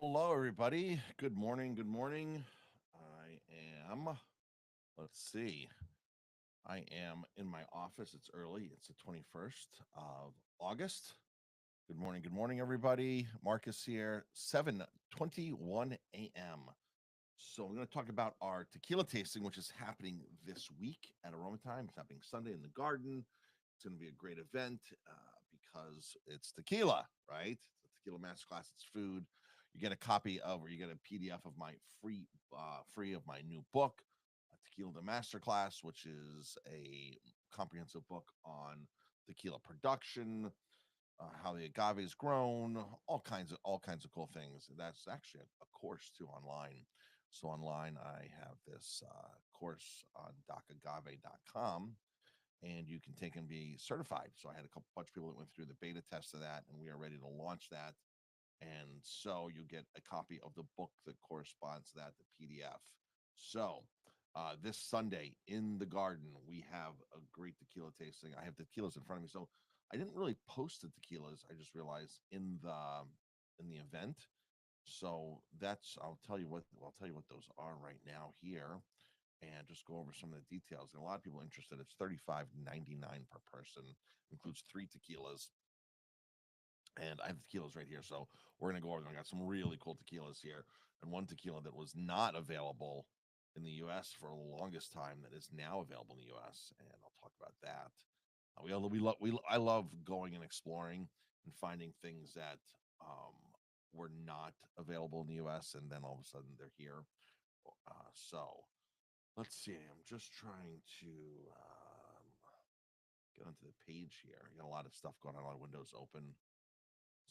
Hello, everybody. Good morning. Good morning. I am, let's see, I am in my office. It's early. It's the 21st of August. Good morning. Good morning, everybody. Marcus here, 7:21 a.m. So, we're going to talk about our tequila tasting, which is happening this week at Aroma Time. It's happening Sunday in the garden. It's going to be a great event because it's tequila, right? It's a tequila masterclass. It's food. You get a copy of, or you get a PDF of my free of my new book, Tequila the Masterclass, which is a comprehensive book on tequila production, how the agave is grown, all kinds of cool things. That's actually a course too online. So online, I have this course on docagave.com, and you can take and be certified. So I had a couple bunch of people that went through the beta test of that, and we are ready to launch that. And so you get a copy of the book that corresponds to that, the PDF. So this Sunday in the garden, we have a great tequila tasting. I have tequilas in front of me, so I didn't really post the tequilas. I just realized in the event. So that's I'll tell you what those are right now here, and just go over some of the details. And a lot of people interested. It's $35.99 per person, includes three tequilas, and I have tequilas right here. So we're gonna go over them. I got some really cool tequilas here, and one tequila that was not available in the U.S. for the longest time that is now available in the U.S. And I'll talk about that. I love going and exploring and finding things that were not available in the U.S. and then all of a sudden they're here. So let's see. I'm just trying to get onto the page here. I got a lot of stuff going on. A lot of windows open.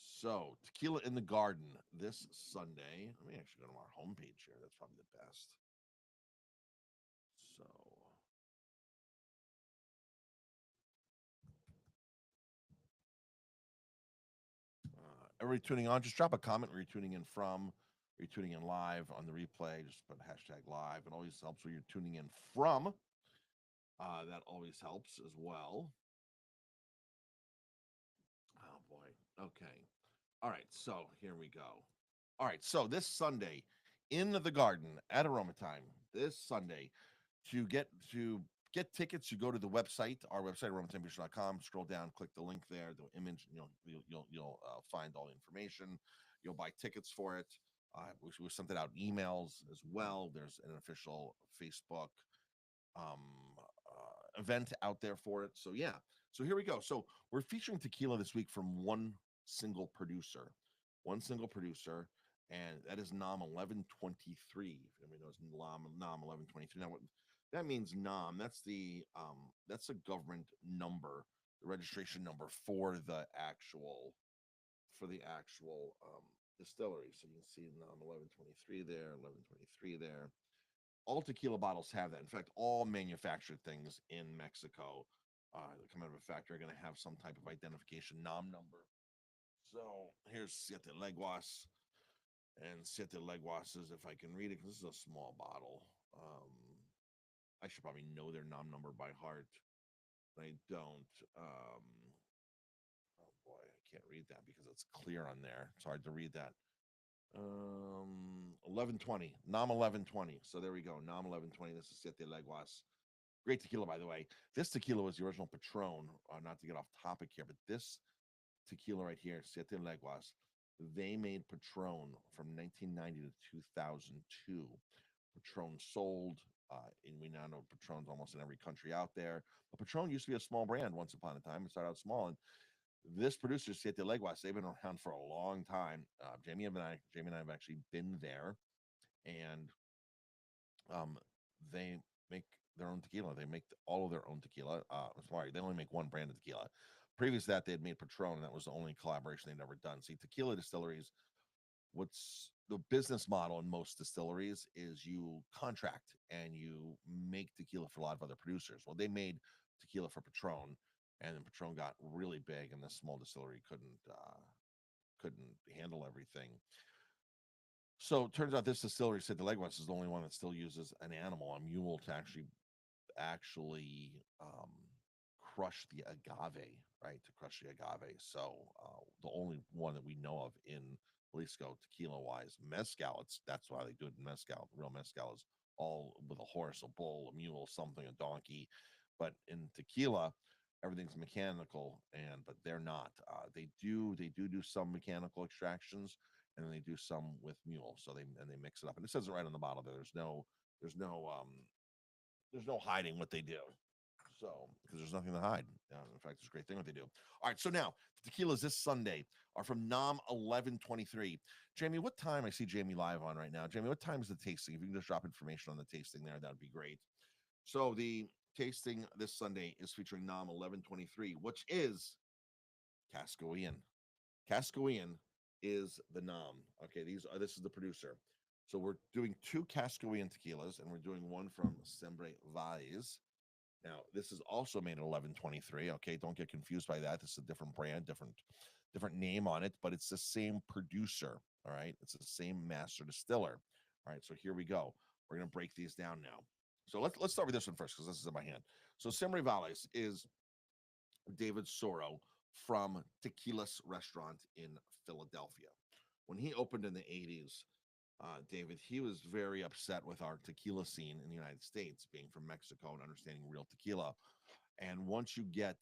So, Tequila in the Garden this Sunday. Let me actually go to our homepage here. That's probably the best. So, everybody tuning on, just drop a comment where you're tuning in from. Are you tuning in live on the replay? Just put hashtag live. It always helps where you're tuning in from. That always helps as well. Oh boy. Okay. All right. So here we go. All right. So this Sunday in the garden at Aroma Time, this Sunday, to get tickets, you go to the website, our website, aromatemperatures.com, scroll down, click the link there, the image, you'll find all the information. You'll buy tickets for it. We sent it out emails as well. There's an official Facebook um, event out there for it. So yeah, so here we go. So we're featuring tequila this week from one single producer, and that is Nam 1123. If anybody knows Nam 1123. Now, what that means, Nam, that's a government number, the registration number for the actual distillery. So you can see Nam 1123 there, 1123 there. All tequila bottles have that. In fact, all manufactured things in Mexico that come out of a factory are going to have some type of identification NOM number. So here's Siete Leguas, and Siete Leguas is, if I can read it, because this is a small bottle. I should probably know their NOM number by heart, but I don't. Oh boy, I can't read that because it's clear on there. It's hard to read that. 1120, Nam 1120. So there we go, Nam 1120. This is Siete Leguas. Great tequila, by the way. This tequila was the original Patron. Not to get off topic here, but this tequila right here, Siete Leguas, they made Patron from 1990 to 2002. Patron sold, and we now know Patron's almost in every country out there. But Patron used to be a small brand once upon a time. It started out small, and this producer, Siete Leguas, they've been around for a long time. Jamie and I have actually been there, and um, they make their own tequila. They make all of their own tequila. Sorry, they only make one brand of tequila. Previous to that, they had made Patron, and that was the only collaboration they'd ever done. See, tequila distilleries, what's the business model in most distilleries is you contract and you make tequila for a lot of other producers. Well, they made tequila for Patron, and then Patron got really big, and the small distillery couldn't handle everything. So it turns out this distillery, Siete Leguas, is the only one that still uses an animal, a mule, to actually crush the agave, right? To crush the agave. So the only one that we know of in Jalisco tequila wise. Mezcal, that's why they do it in mezcal. Real mezcal is all with a horse, a bull, a mule, something, a donkey. But in tequila, everything's mechanical, and but they're not. They do some mechanical extractions, and then they do some with mule. So they mix it up, and it says it right on the bottle there. There's no hiding what they do. So, because there's nothing to hide. In fact, it's a great thing what they do. All right. So now the tequilas this Sunday are from Nam 1123. Jamie, what time? I see Jamie live on right now. Jamie, what time is the tasting? If you can just drop information on the tasting there, that would be great. So the tasting this Sunday is featuring Nam 1123, which is Cascoian. Cascoian is the Nam. Okay, this is the producer. So we're doing two Cascoian tequilas, and we're doing one from Sembre Valles. Now, this is also made in 1123. Okay, don't get confused by that. This is a different brand, different name on it, but it's the same producer. All right, it's the same master distiller. All right, so here we go. We're gonna break these down now. So let's start with this one first because this is in my hand. So Sembre Valles is David Soro from Tequilas Restaurant in Philadelphia. When he opened in the 80s, David, he was very upset with our tequila scene in the United States, being from Mexico and understanding real tequila. And once you get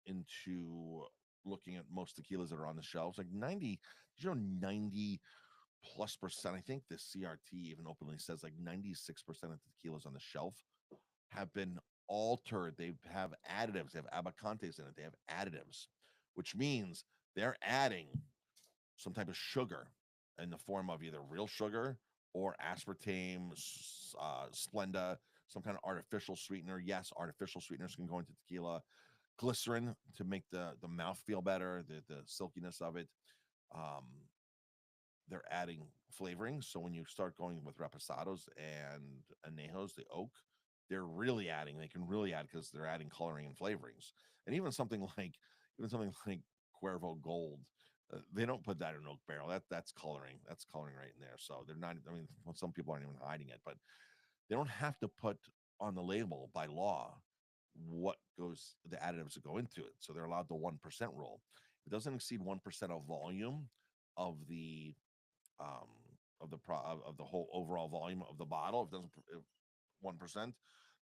into looking at most tequilas that are on the shelves, like 90 plus percent, I think the CRT even openly says like 96% of the tequilas on the shelf have been altered. They have additives, they have abacantes in it, they have additives, which means they're adding some type of sugar in the form of either real sugar or aspartame, Splenda, some kind of artificial sweetener. Yes, artificial sweeteners can go into tequila. Glycerin to make the mouth feel better, the silkiness of it. Um, they're adding flavoring. So when you start going with reposados and añejos, the oak, they're really adding. They can really add because they're adding coloring and flavorings. And even something like Cuervo Gold, they don't put that in an oak barrel. That's coloring. That's coloring right in there. So they're not. I mean, some people aren't even hiding it, but they don't have to put on the label by law what goes the additives that go into it. So they're allowed the 1% rule. It doesn't exceed 1% of volume of the um, of the whole overall volume of the bottle. If it doesn't 1%,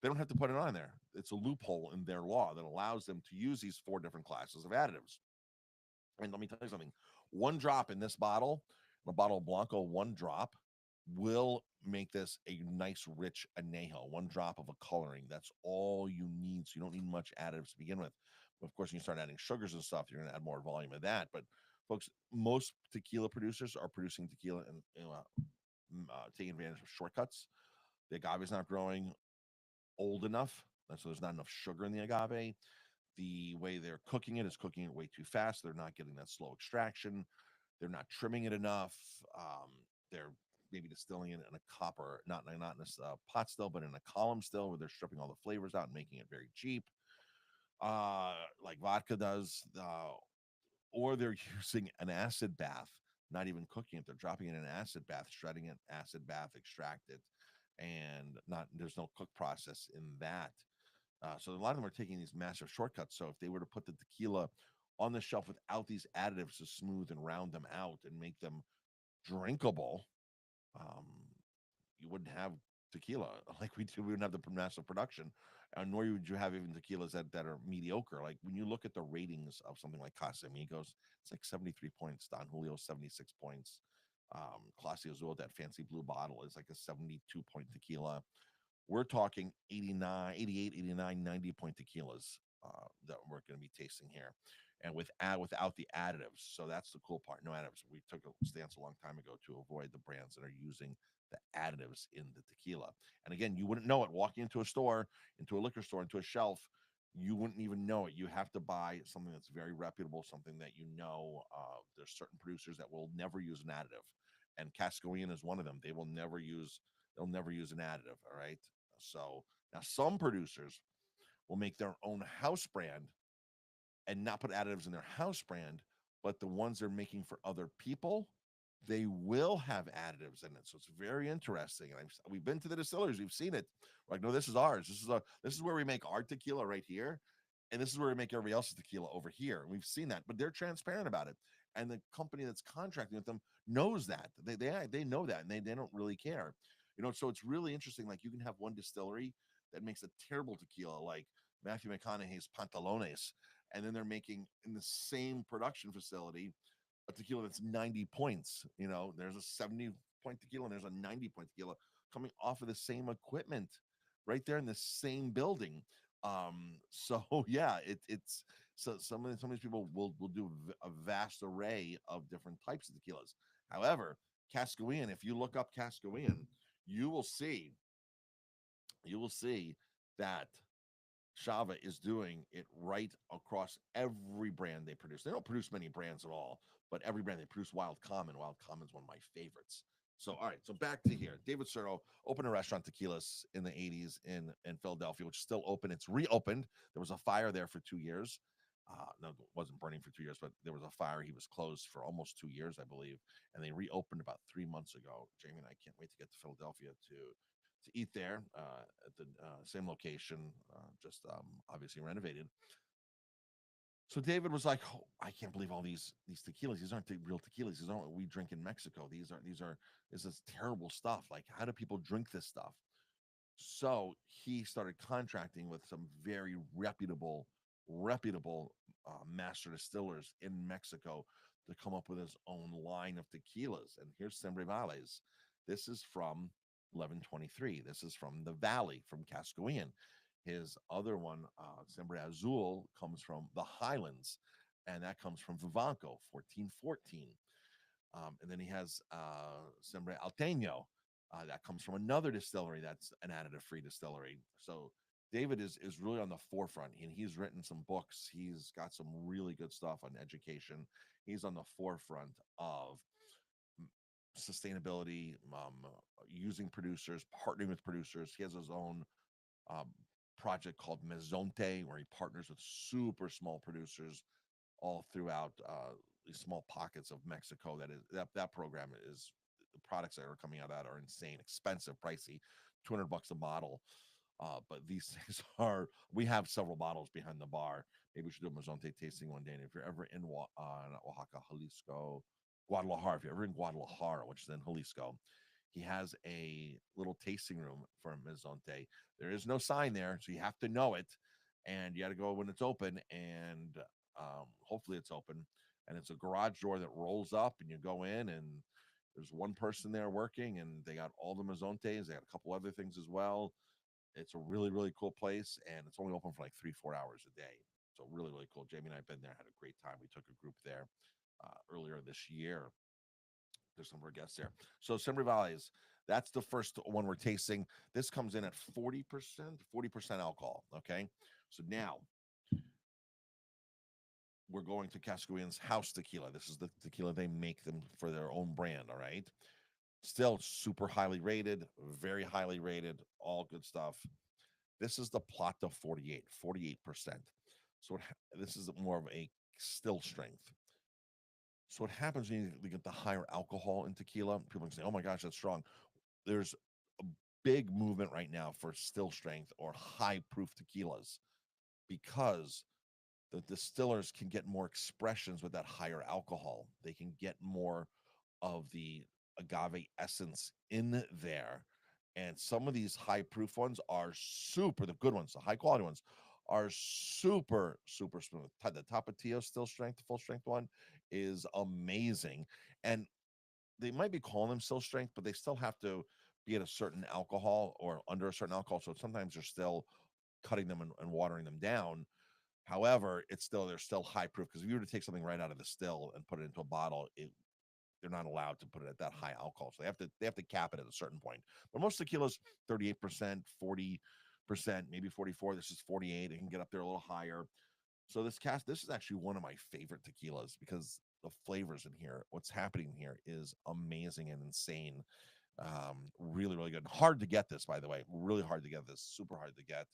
they don't have to put it on there. It's a loophole in their law that allows them to use these four different classes of additives. And let me tell you something: one drop in this bottle, in a bottle of Blanco, one drop will make this a nice, rich añejo. One drop of a coloring. That's all you need. So you don't need much additives to begin with. But of course, when you start adding sugars and stuff, you're going to add more volume of that. But folks, most tequila producers are producing tequila and taking advantage of shortcuts. The agave is not growing old enough, so there's not enough sugar in the agave. The way they're cooking it is cooking it way too fast. They're not getting that slow extraction. They're not trimming it enough. They're maybe distilling it in a copper, not in a pot still, but in a column still, where they're stripping all the flavors out and making it very cheap, like vodka does. Or they're using an acid bath, not even cooking it. They're dropping it in an acid bath, shredding it, acid bath, extract it, and not there's no cook process in that. So a lot of them are taking these massive shortcuts. So if they were to put the tequila on the shelf without these additives to smooth and round them out and make them drinkable, um, you wouldn't have tequila like we do. We wouldn't have the massive production, nor would you have even tequilas that are mediocre. Like when you look at the ratings of something like Casamigos, it's like 73 points. Don Julio 76 points. Clase Azul, that fancy blue bottle, is like a 72-point tequila. We're talking 89, 88, 89, 90-point tequilas that we're going to be tasting here, and without the additives. So that's the cool part. No additives. We took a stance a long time ago to avoid the brands that are using the additives in the tequila. And again, you wouldn't know it walking into a store, into a liquor store, into a shelf. You wouldn't even know it. You have to buy something that's very reputable, something that you know. There's certain producers that will never use an additive, and Cascoian is one of them. They'll never use an additive. All right. So now some producers will make their own house brand and not put additives in their house brand, but the ones they're making for other people, they will have additives in it. So it's very interesting. And we've been to the distilleries, we've seen it. We're like, no, this is ours. This is where we make our tequila right here, and this is where we make everybody else's tequila over here. And we've seen that, but they're transparent about it. and the company that's contracting with them knows that. They know that, and they don't really care. So it's really interesting. Like, you can have one distillery that makes a terrible tequila, like Matthew McConaughey's Pantalones, and then they're making in the same production facility a tequila that's 90 points. There's a 70-point tequila and there's a 90-point tequila coming off of the same equipment right there in the same building. So yeah, it's so some of these people will do a vast array of different types of tequilas. However, Cascawian, if you look up Cascawian, you will see you will see that Shava is doing it right across every brand they produce. They don't produce many brands at all, but every brand they produce. Wild Common. Wild Common is one of my favorites. So, all right. So back to here. David Serto opened a restaurant, Tequilas, in the 80s in Philadelphia, which is still open. It's reopened. There was a fire there for 2 years. No, it wasn't burning for 2 years, but there was a fire. He was closed for almost 2 years, I believe, and they reopened about 3 months ago. Jamie and I can't wait to get to Philadelphia to eat there at the same location, just obviously renovated. So David was like, "Oh, I can't believe all these tequilas. These aren't the real tequilas. These aren't what we drink in Mexico. This is terrible stuff. Like, how do people drink this stuff?" So he started contracting with some very reputable master distillers in Mexico to come up with his own line of tequilas. And here's Sembrevales. This is from 1123. This is from the Valley, from Cascawian. His other one, Sembre Azul, comes from the Highlands, and that comes from Vivanco, 1414. And then he has Sembre Alteño. That comes from another distillery that's an additive-free distillery. So David is really on the forefront, and he's written some books. He's got some really good stuff on education. He's on the forefront of sustainability, using producers, partnering with producers. He has his own um, project called Mezonte, where he partners with super small producers all throughout these small pockets of Mexico. That program is, the products that are coming out of that are insane, expensive, pricey, $200 a bottle. But these things are. We have several bottles behind the bar. Maybe we should do a Mazonte tasting one day. And if you're ever in Oaxaca, Jalisco, Guadalajara, if you're ever in Guadalajara, which is in Jalisco, he has a little tasting room for Mazonte. There is no sign there, so you have to know it, and you got to go when it's open, and hopefully it's open. And it's a garage door that rolls up, and you go in, and there's one person there working, and they got all the Mazontes. They got a couple other things as well. It's a really, really cool place, and it's only open for like 3-4 hours a day. So really, really cool. Jamie and I've been there, had a great time. We took a group there earlier this year. There's some of our guests there. So Sembre Valles, that's the first one we're tasting. This comes in at 40% alcohol. Okay. So now we're going to Cascawian's house tequila. This is the tequila they make them for their own brand. All right. Still super highly rated, very highly rated, all good stuff. This is the Plata 48%. So this is more of a still strength. So what happens when you get the higher alcohol in tequila? People can say, "Oh my gosh, that's strong." There's a big movement right now for still strength or high proof tequilas because the distillers can get more expressions with that higher alcohol. They can get more of the agave essence in there. And some of these high proof ones are super, the good ones, the high quality ones are super, super smooth. The Tapatio still strength, full strength one is amazing. And they might be calling them still strength, but they still have to be at a certain alcohol or under a certain alcohol. So sometimes they're still cutting them and watering them down. However, they're still high proof, because if you were to take something right out of the still and put it into a bottle, they're not allowed to put it at that high alcohol. So they have to cap it at a certain point. But most tequilas, 38%, 40%, maybe 44. This is 48. It can get up there a little higher. So this is actually one of my favorite tequilas because the flavors in here, what's happening here is amazing and insane. Really, really good. Hard to get this, by the way. Really hard to get this. Super hard to get.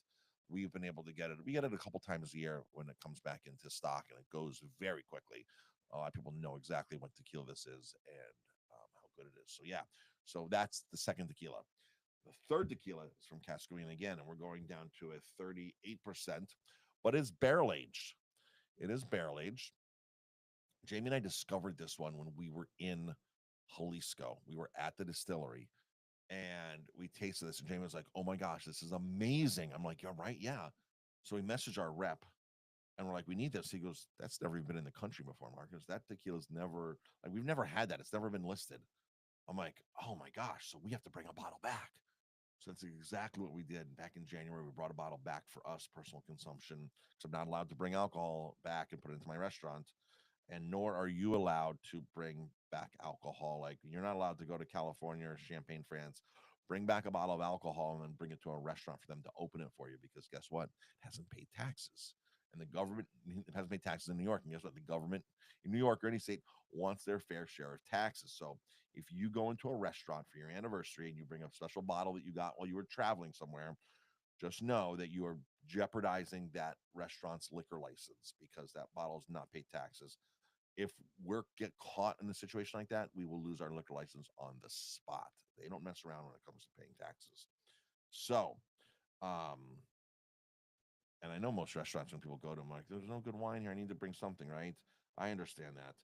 We've been able to get it. We get it a couple times a year when it comes back into stock, and it goes very quickly. A lot of people know exactly what tequila this is and how good it is. So yeah, so that's the second tequila. The third tequila is from Cascawian again, and we're going down to a 38%, but it's barrel aged. It is barrel aged. Jamie and I discovered this one when we were in Jalisco. We were at the distillery and we tasted this, and Jamie was like, "Oh my gosh, this is amazing." I'm like, "You're right, yeah." So we messaged our rep, and we're like, "We need this." He goes, "That's never even been in the country before, Marcus. That tequila's never like we've never had that. It's never been listed." I'm like, "Oh my gosh!" So we have to bring a bottle back. So that's exactly what we did back in January. We brought a bottle back for us, personal consumption, because I'm not allowed to bring alcohol back and put it into my restaurant, and nor are you allowed to bring back alcohol. Like you're not allowed to go to California or Champagne, France, bring back a bottle of alcohol and then bring it to a restaurant for them to open it for you because guess what? It hasn't paid taxes. And the government hasn't paid taxes in New York. And guess what? The government in New York or any state wants their fair share of taxes. So if you go into a restaurant for your anniversary and you bring a special bottle that you got while you were traveling somewhere, just know that you are jeopardizing that restaurant's liquor license because that bottle has not paid taxes. If we're get caught in a situation like that, we will lose our liquor license on the spot. They don't mess around when it comes to paying taxes. So, um, and I know most restaurants when people go to them like, "There's no good wine here. I need to bring something." Right? I understand that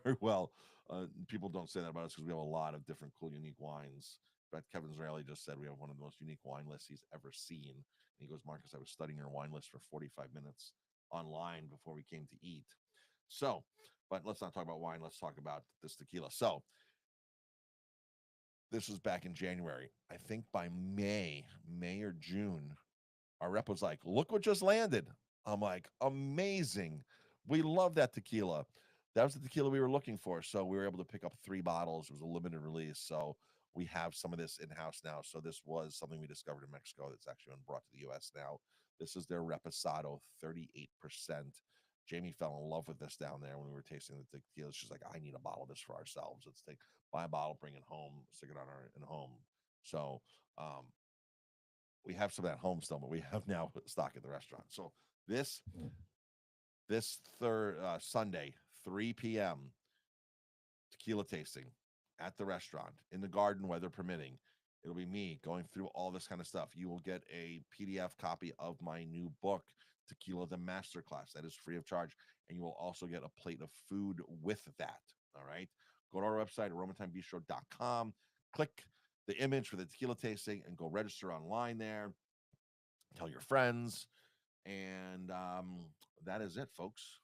very well. People don't say that about us because we have a lot of different cool, unique wines. But Kevin Israeli just said we have one of the most unique wine lists he's ever seen. And he goes, "Marcus, I was studying your wine list for 45 minutes online before we came to eat." So, but let's not talk about wine. Let's talk about this tequila. So, this was back in January. I think by May or June, our rep was like, "Look what just landed." I'm like, "Amazing. We love that tequila." That was the tequila we were looking for. So we were able to pick up 3 bottles. It was a limited release. So we have some of this in house now. So this was something we discovered in Mexico that's actually been brought to the US now. This is their Reposado 38%. Jamie fell in love with this down there when we were tasting the tequila. She's like, "I need a bottle of this for ourselves. Let's take buy a bottle, bring it home, stick it on our in home." So we have some at home still, but we have now stock at the restaurant. So this this third Sunday, 3 p.m. tequila tasting at the restaurant in the garden, weather permitting. It'll be me going through all this kind of stuff. You will get a PDF copy of my new book, Tequila the Masterclass. That is free of charge. And you will also get a plate of food with that. All right. Go to our website, aromatimebistro.com. Click the image for the tequila tasting and go register online there. Tell your friends. And that is it, folks.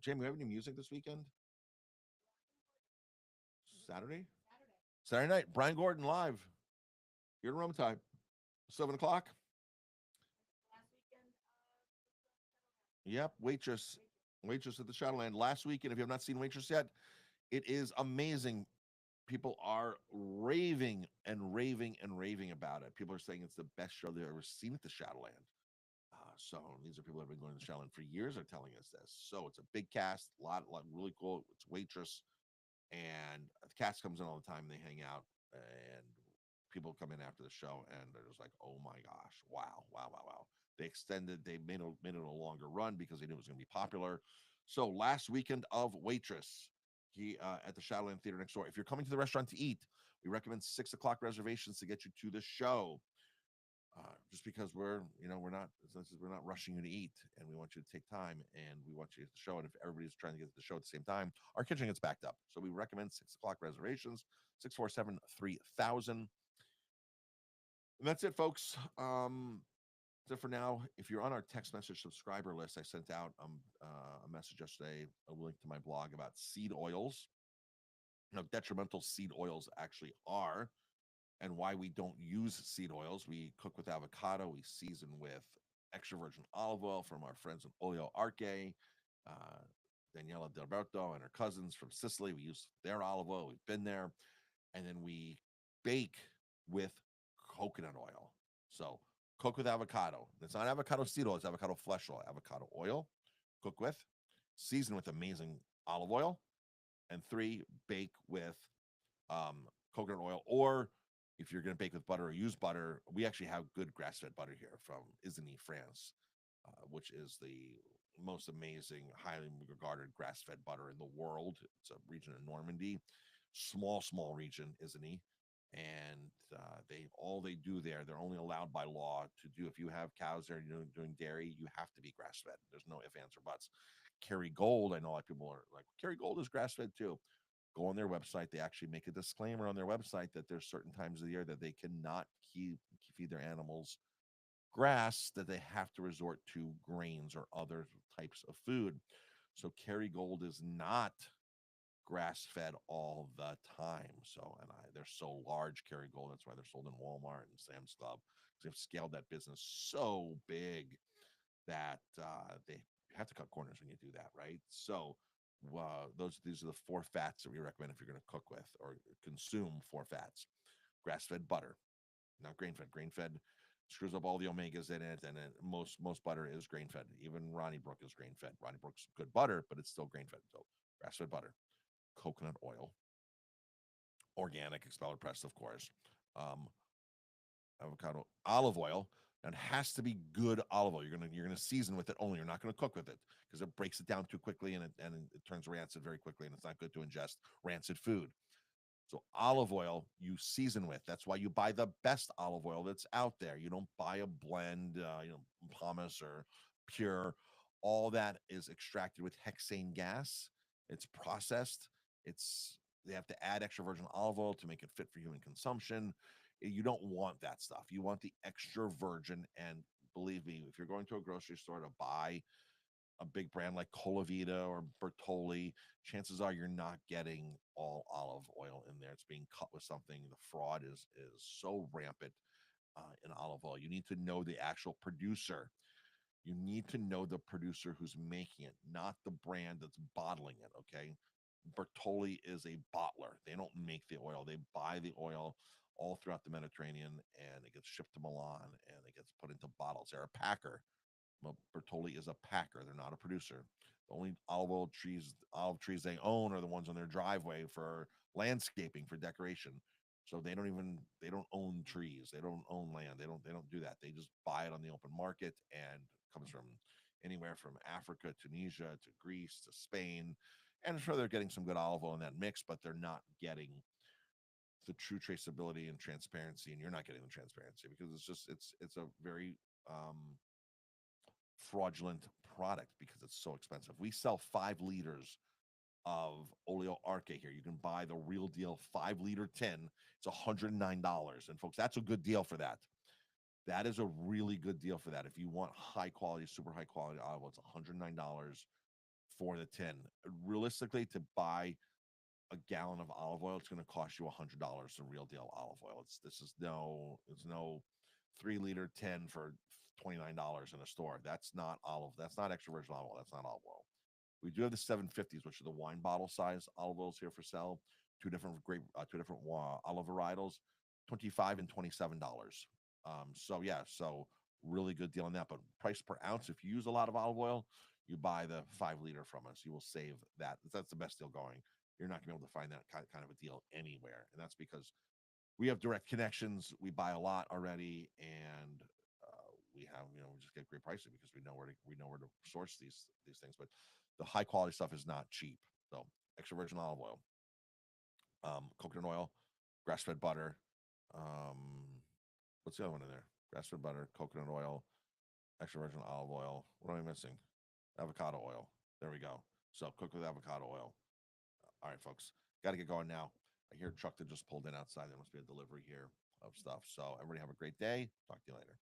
Jamie, we have any music this weekend? Saturday? Saturday night. Brian Gordon live. Here in Rome time. 7 o'clock. Yep. Waitress at the Shadowland. Last weekend, if you have not seen Waitress yet, it is amazing. People are raving and raving and raving about it. People are saying it's the best show they've ever seen at the Shadowland. So these are people that have been going to the Shadowland for years are telling us this. So it's a big cast, a lot really cool. It's Waitress, and the cast comes in all the time. They hang out, and people come in after the show, and they're just like, "Oh my gosh, wow, wow, wow, wow!" They made it a longer run because they knew it was going to be popular. So last weekend of Waitress, he at the Shadowland Theater next door. If you're coming to the restaurant to eat, we recommend 6 o'clock reservations to get you to the show. Just because we're not rushing you to eat, and we want you to take time, and we want you to show. And if everybody's trying to get to the show at the same time, our kitchen gets backed up. So we recommend 6 o'clock reservations, 647-3000. And that's it, folks. So for now, if you're on our text message subscriber list, I sent out a message yesterday, a link to my blog about seed oils, how detrimental seed oils actually are, and why we don't use seed oils. We cook with avocado, we season with extra virgin olive oil from our friends at Olio Arche, uh, Daniela Delberto and her cousins from Sicily. We use their olive oil. We've been there. And then we bake with coconut oil. So cook with avocado. It's not avocado seed oil, it's avocado flesh oil, avocado oil. Cook with, season with amazing olive oil, and 3, bake with coconut oil. Or if you're going to bake with butter or use butter, we actually have good grass-fed butter here from Isigny, France, which is the most amazing, highly regarded grass-fed butter in the world. It's a region in Normandy, small region, Isigny, and they do there. They're only allowed by law to do. If you have cows there and you're doing dairy, you have to be grass-fed. There's no ifs, ands, or buts. Kerrygold. I know a lot of people are like, Kerrygold is grass fed too. Go on their website. They actually make a disclaimer on their website that there's certain times of the year that they cannot feed their animals grass, that they have to resort to grains or other types of food. So Kerrygold is not grass fed all the time. So, and they're so large, Kerrygold. That's why they're sold in Walmart and Sam's Club, because they've scaled that business so big that they have to cut corners when you do that, right? So, these are the four fats that we recommend if you're going to cook with or consume. Four fats: grass fed butter, not grain fed. Grain fed screws up all the omegas in it, and most butter is grain fed. Even Ronnie Brook is grain fed. Ronnie Brook's good butter, but it's still grain fed. So grass fed butter, coconut oil, organic, expeller pressed, of course, um, avocado, olive oil. And it has to be good olive oil. You're gonna season with it only. You're not gonna cook with it because it breaks it down too quickly and it turns rancid very quickly, and it's not good to ingest rancid food. So olive oil you season with. That's why you buy the best olive oil that's out there. You don't buy a blend, pumice or pure. All that is extracted with hexane gas. It's processed. It's They have to add extra virgin olive oil to make it fit for human consumption. You don't want that stuff. You want the extra virgin. And believe me, if you're going to a grocery store to buy a big brand like Colavita or Bertolli, chances are you're not getting all olive oil in there. It's being cut with something. The fraud is so rampant in olive oil. You need to know the actual producer. You need to know the producer who's making it, not the brand that's bottling it. Okay, Bertolli is a bottler. They don't make the oil. They buy the oil all throughout the Mediterranean, and it gets shipped to Milan, and it gets put into bottles. They're a packer. Well, Bertolli is a packer. They're not a producer. The only olive trees they own are the ones on their driveway for landscaping, for decoration. So they don't own trees. They don't own land. They don't do that. They just buy it on the open market, and it comes from anywhere from Africa, Tunisia to Greece to Spain. And sure, they're getting some good olive oil in that mix, but they're not getting the true traceability and transparency, and you're not getting the transparency because it's a very fraudulent product because it's so expensive. We sell 5 liters of Oleo Arche here. You can buy the real deal 5 liter tin. It's $109. And folks, that's a good deal for that. That is a really good deal for that. If you want high quality, super high quality olive oil, it's $109 for the tin. Realistically, to buy a gallon of olive oil, it's going to cost you $100 the real deal olive oil. It's no 3 liter tin for $29 in a store. That's not extra virgin olive oil. That's not olive oil. We do have the 750s, which are the wine bottle size olive oils here for sale. Two different olive varietals, 25 and $27. So yeah, so really good deal on that. But price per ounce, if you use a lot of olive oil, you buy the 5 liter from us. You will save that. That's the best deal going. You're not gonna be able to find that kind of a deal anywhere, and that's because we have direct connections. We buy a lot already, and we just get great pricing because we know where to source these things. But the high quality stuff is not cheap. So extra virgin olive oil, coconut oil, grass fed butter. Um, what's the other one in there? Grass fed butter, coconut oil, extra virgin olive oil. What am I missing? Avocado oil. There we go. So cook with avocado oil. All right, folks, got to get going now. I hear a truck that just pulled in outside. There must be a delivery here of stuff. So everybody have a great day. Talk to you later.